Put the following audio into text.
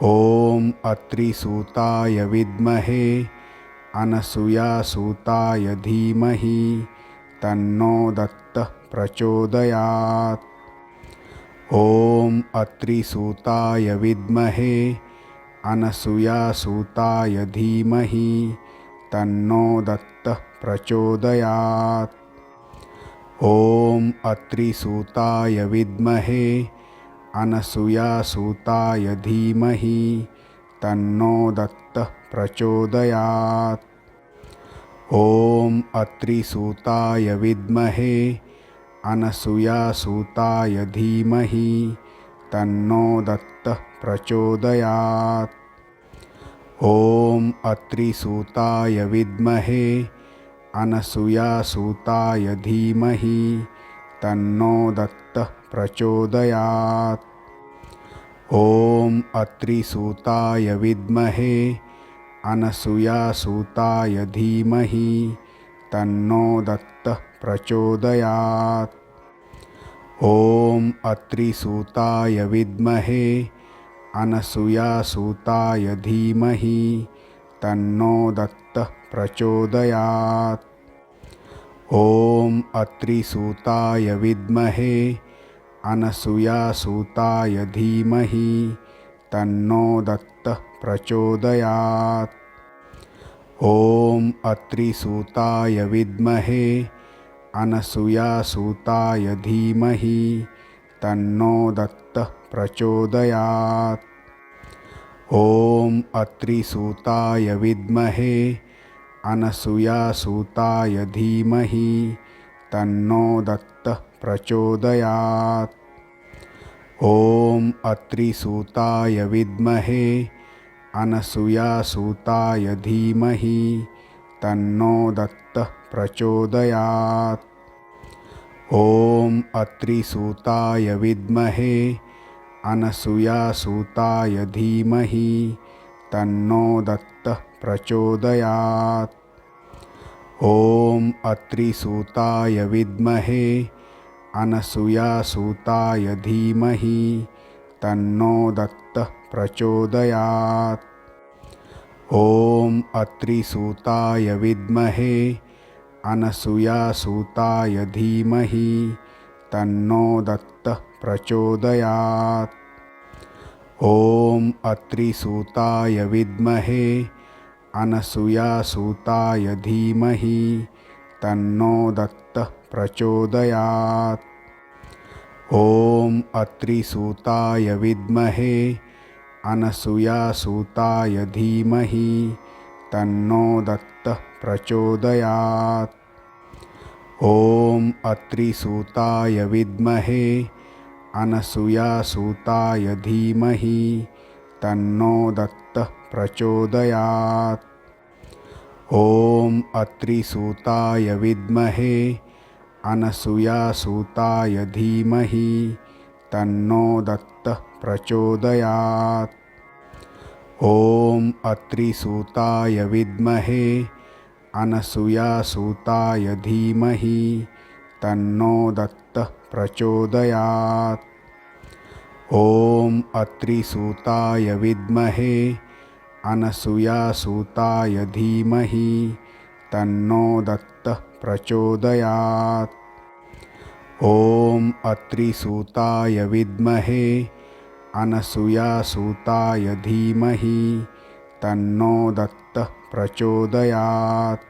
ॐ अत्रिसूताय विद्महे अनसूयासूताय धीमहि तन्नो दत्तः प्रचोदयात्। ॐ अत्रिसूताय विद्महे अनसूयासूताय धीमहि तन्नो दत्तः प्रचोदयात्। ॐ अत्रिसूताय विद्महे अनसूयासूताय धीमहि तन्नो दत्तः प्रचोदयात्। ॐ अत्रिसूताय विद्महे अनसूयासूताय धीमहि तन्नो दत्तः प्रचोदयात्। ॐ अत्रिसूताय विद्महे अनसूयासूताय धीमहि तन्नो दत्तः प्रचोदयात्। ॐ अत्रिसूताय विद्महे अनसूयासूताय धीमहि तन्नो दत्तः प्रचोदयात्। ॐ अत्रिसूताय विद्महे अनसूयासूताय धीमहि तन्नो दत्तः प्रचोदयात्। ॐ अत्रिसूताय विद्महे अनसूयासूताय धीमहि तन्नो दत्तः प्रचोदयात्। ॐ अत्रिसूताय विद्महे अनसूयासूताय धीमहि तन्नो दत्तः प्रचोदयात्। ॐ अत्रिसूताय विद्महे अनसूयासूताय धीमहि तन्नो दत्तः प्रचोदयात्। ॐ अत्रिसूताय विद्महे अनसूयासूताय धीमहि तन्नो दत्तः प्रचोदयात्। ॐ अत्रिसूताय विद्महे अनसूयासूताय धीमहि तन्नो दत्तः प्रचोदयात्। ॐ अत्रिसूताय विद्महे अनसूयासूताय धीमहि तन्नो दत्तः प्रचोदयात्। ॐ अत्रिसूताय विद्महे अनसूयासूताय धीमहि तन्नो दत्तः प्रचोदयात्। ॐ अत्रिसूताय विद्महे अनसूयासूताय धीमहि तन्नो दत्तः प्रचोदयात्। ॐ अत्रिसूताय विद्महे अनसूयासूताय धीमहि तन्नो दत्तः प्रचोदयात्। ॐ अत्रिसूताय विद्महे अनसूयासूताय धीमहि तन्नो दत्तः प्रचोदयात्। ॐ अत्रिसूताय विद्महे अनसूयासूताय धीमहि तन्नो दत्तः प्रचोदयात्। ॐ अत्रिसूताय विद्महे अनसूयासूताय धीमहि तन्नो दत्तः प्रचोदयात्। ॐ अत्रिसूताय विद्महे अनसूयासूताय धीमहि तन्नो दत्तः प्रचोदयात्। ॐ अत्रिसूताय विद्महे अनसूयासूताय धीमहि तन्नो दत्तः प्रचोदयात्।